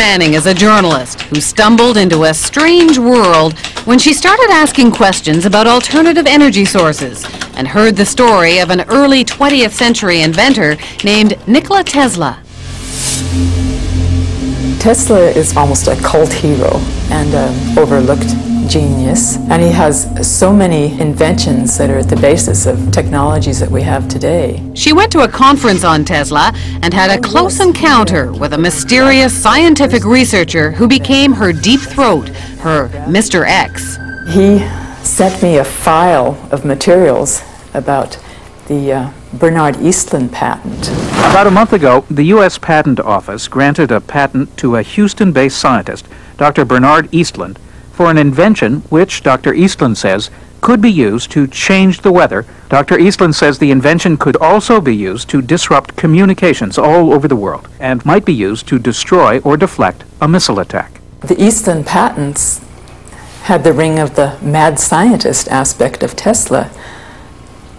Manning is a journalist who stumbled into a strange world when she started asking questions about alternative energy sources and heard the story of an early 20th century inventor named Nikola Tesla. Tesla is almost a cult hero and an overlooked genius, and he has so many inventions that are at the basis of technologies that we have today. She went to a conference on Tesla and had a close encounter with a mysterious scientific researcher who became her deep throat, her Mr. X. He sent me a file of materials about the Bernard Eastlund patent. About a month ago, the U.S. Patent Office granted a patent to a Houston-based scientist, Dr. Bernard Eastlund, for an invention which Dr. Eastlund says could be used to change the weather. Dr. Eastlund says the invention could also be used to disrupt communications all over the world and might be used to destroy or deflect a missile attack. The Eastlund patents had the ring of the mad scientist aspect of Tesla.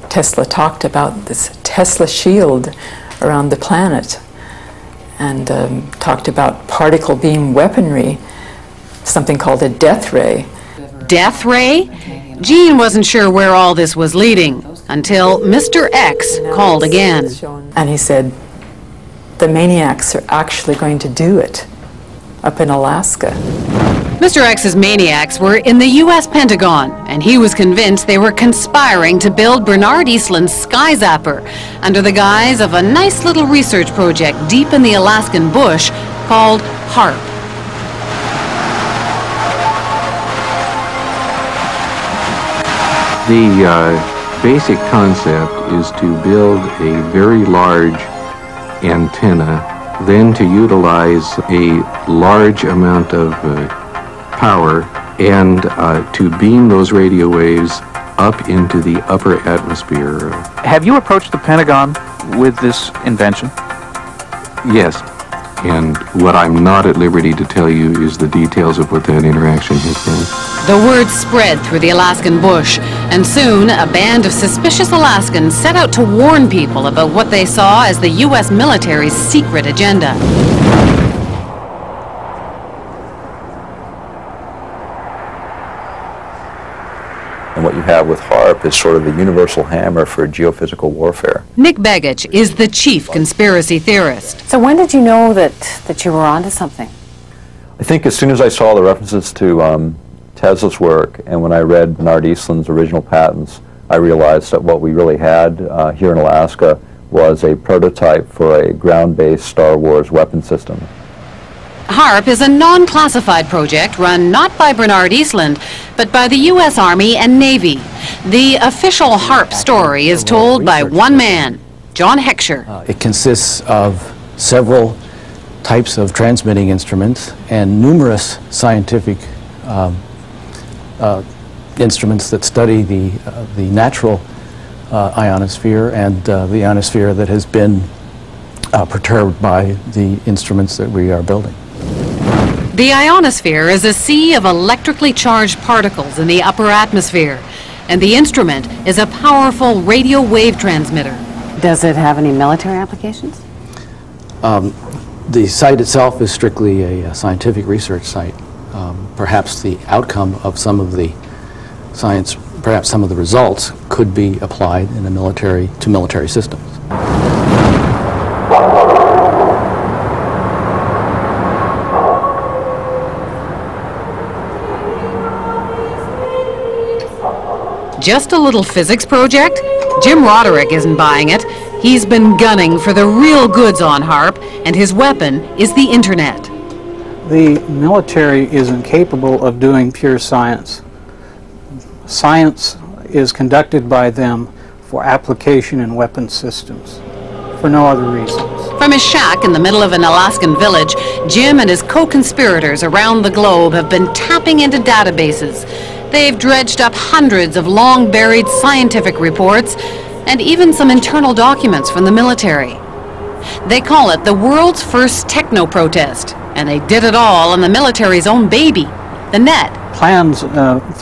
Tesla talked about this Tesla shield around the planet and talked about particle beam weaponry, something called a death ray. Death ray? Jean wasn't sure where all this was leading until Mr. X called again. And he said, the maniacs are actually going to do it up in Alaska. Mr. X's maniacs were in the U.S. Pentagon, and he was convinced they were conspiring to build Bernard Eastlund's Sky Zapper under the guise of a nice little research project deep in the Alaskan bush called HARP. The basic concept is to build a very large antenna, then to utilize a large amount of power and to beam those radio waves up into the upper atmosphere. Have you approached the Pentagon with this invention? Yes, and what I'm not at liberty to tell you is the details of what that interaction has been. The word spread through the Alaskan bush, and soon a band of suspicious Alaskans set out to warn people about what they saw as the U.S. military's secret agenda. And what you have with HARP is sort of the universal hammer for geophysical warfare. Nick Begich is the chief conspiracy theorist. So when did you know that you were onto something? I think as soon as I saw the references to Tesla's work, and when I read Bernard Eastlund's original patents, I realized that what we really had here in Alaska was a prototype for a ground-based Star Wars weapon system. HARP is a non-classified project run not by Bernard Eastlund, but by the U.S. Army and Navy. The official HARP story is told by one man, John Heckscher. It consists of several types of transmitting instruments and numerous scientific instruments that study the natural ionosphere and the ionosphere that has been perturbed by the instruments that we are building. The ionosphere is a sea of electrically charged particles in the upper atmosphere, and the instrument is a powerful radio wave transmitter. Does it have any military applications? The site itself is strictly a scientific research site. Perhaps the outcome of some of the science, perhaps some of the results could be applied in to military systems. Just a little physics project? Jim Roderick isn't buying it. He's been gunning for the real goods on HARP, and his weapon is the internet. The military is incapable of doing pure science. Science is conducted by them for application in weapon systems, for no other reasons. From his shack in the middle of an Alaskan village, Jim and his co-conspirators around the globe have been tapping into databases. They've dredged up hundreds of long-buried scientific reports and even some internal documents from the military. They call it the world's first techno-protest, and they did it all on the military's own baby, the net. Plans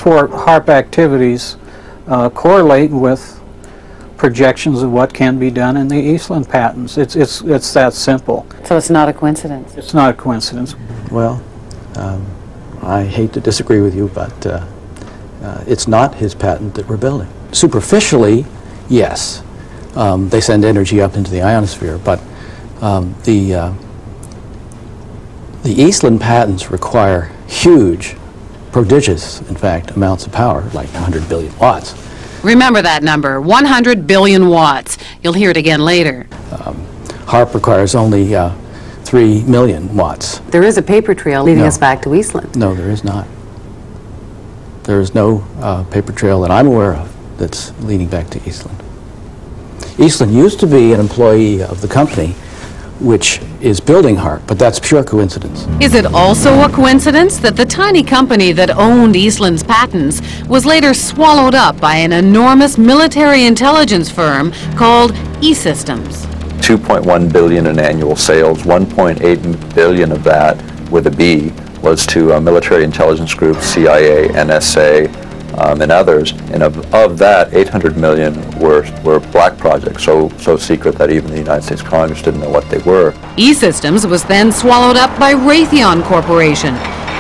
for HARP activities correlate with projections of what can be done in the Eastland patents. It's that simple. So it's not a coincidence? It's not a coincidence. Well, I hate to disagree with you, but it's not his patent that we're building. Superficially, yes. They send energy up into the ionosphere, but the Eastland patents require huge, prodigious, in fact, amounts of power, like 100 billion watts. Remember that number, 100 billion watts. You'll hear it again later. HARP requires only 3 million watts. There is a paper trail leading No. us back to Eastland. No, there is not. There is no paper trail that I'm aware of that's leading back to Eastland. Eastland used to be an employee of the company which is building HARP, but that's pure coincidence. Is it also a coincidence that the tiny company that owned Eastland's patents was later swallowed up by an enormous military intelligence firm called E-Systems? 2.1 billion in annual sales, 1.8 billion of that, with a B, was to military intelligence groups, CIA, NSA, and others. And of that, 800 million were black projects, so secret that even the United States Congress didn't know what they were. E-Systems was then swallowed up by Raytheon Corporation.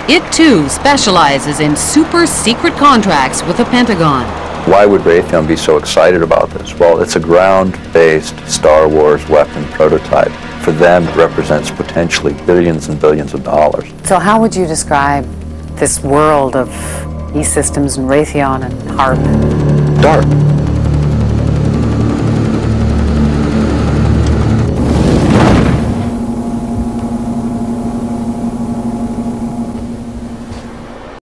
It too specializes in super secret contracts with the Pentagon. Why would Raytheon be so excited about this? Well, it's a ground-based Star Wars weapon prototype. For them, it represents potentially billions and billions of dollars. So how would you describe this world of E-Systems and Raytheon and HARP? Dark.